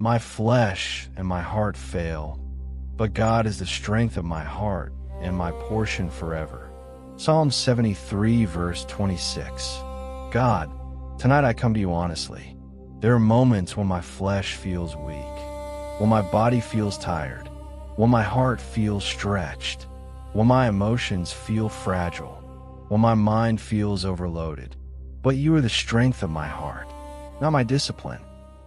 My flesh and my heart fail, but God is the strength of my heart and my portion forever. Psalm 73, verse 26. God, tonight I come to you honestly. There are moments when my flesh feels weak, when my body feels tired, when my heart feels stretched, when my emotions feel fragile, when my mind feels overloaded. But you are the strength of my heart, not my discipline,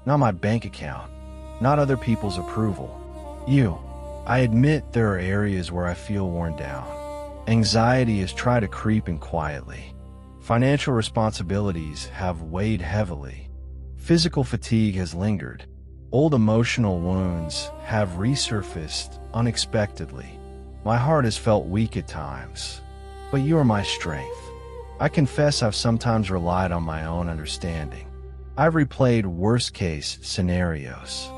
not my bank account, not other people's approval. You. I admit there are areas where I feel worn down. Anxiety has tried to creep in quietly. Financial responsibilities have weighed heavily. Physical fatigue has lingered. Old emotional wounds have resurfaced unexpectedly. My heart has felt weak at times, but you are my strength. I confess I've sometimes relied on my own understanding. I've replayed worst-case scenarios.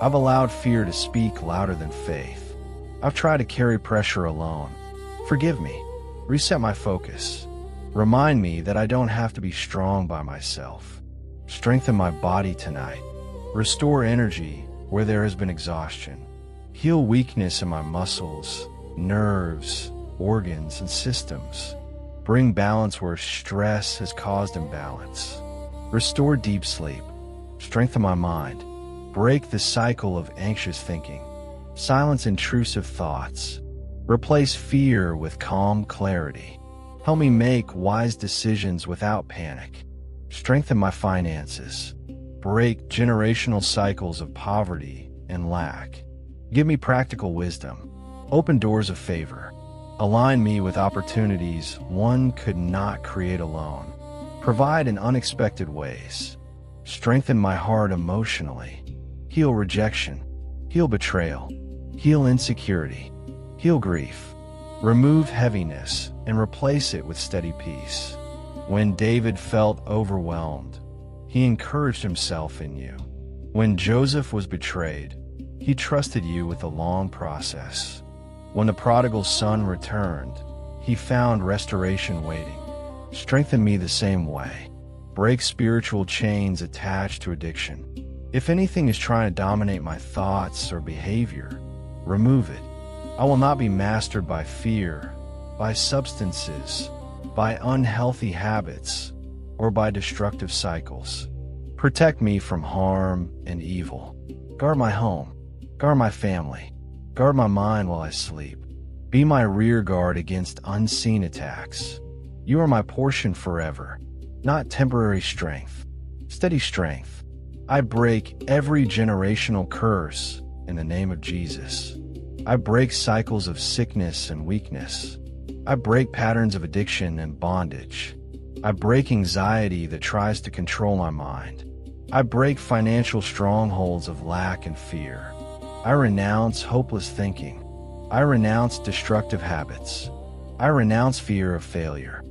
I've allowed fear to speak louder than faith. I've tried to carry pressure alone. Forgive me. Reset my focus. Remind me that I don't have to be strong by myself. Strengthen my body tonight. Restore energy where there has been exhaustion. Heal weakness in my muscles, nerves, organs, and systems. Bring balance where stress has caused imbalance. Restore deep sleep. Strengthen my mind. Break the cycle of anxious thinking. Silence intrusive thoughts. Replace fear with calm clarity. Help me make wise decisions without panic. Strengthen my finances. Break generational cycles of poverty and lack. Give me practical wisdom. Open doors of favor. Align me with opportunities one could not create alone. Provide in unexpected ways. Strengthen my heart emotionally. Heal rejection. Heal betrayal. Heal insecurity. Heal grief. Remove heaviness and replace it with steady peace. When David felt overwhelmed, he encouraged himself in you. When Joseph was betrayed, he trusted you with a long process. When the prodigal son returned, he found restoration waiting. Strengthen me the same way. Break spiritual chains attached to addiction. If anything is trying to dominate my thoughts or behavior, remove it. I will not be mastered by fear, by substances, by unhealthy habits, or by destructive cycles. Protect me from harm and evil. Guard my home. Guard my family. Guard my mind while I sleep. Be my rear guard against unseen attacks. You are my portion forever, not temporary strength. Steady strength. I break every generational curse in the name of Jesus. I break cycles of sickness and weakness. I break patterns of addiction and bondage. I break anxiety that tries to control my mind. I break financial strongholds of lack and fear. I renounce hopeless thinking. I renounce destructive habits. I renounce fear of failure.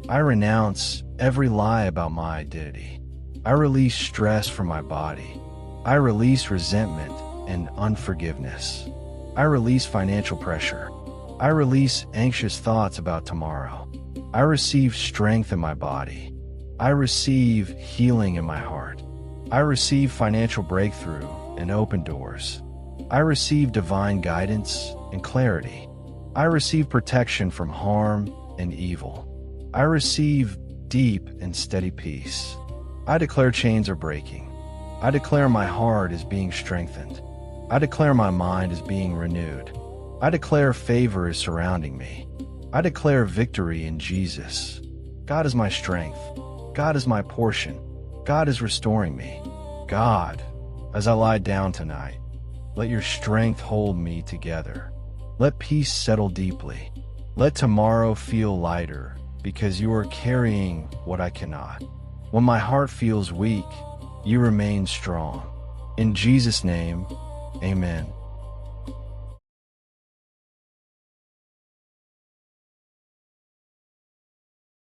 I renounce every lie about my identity. I release stress from my body. I release resentment and unforgiveness. I release financial pressure. I release anxious thoughts about tomorrow. I receive strength in my body. I receive healing in my heart. I receive financial breakthrough and open doors. I receive divine guidance and clarity. I receive protection from harm and evil. I receive deep and steady peace. I declare chains are breaking. I declare my heart is being strengthened. I declare my mind is being renewed. I declare favor is surrounding me. I declare victory in Jesus. God is my strength. God is my portion. God is restoring me. God, as I lie down tonight, let your strength hold me together. Let peace settle deeply. Let tomorrow feel lighter because you are carrying what I cannot. When my heart feels weak, you remain strong. In Jesus' name, amen.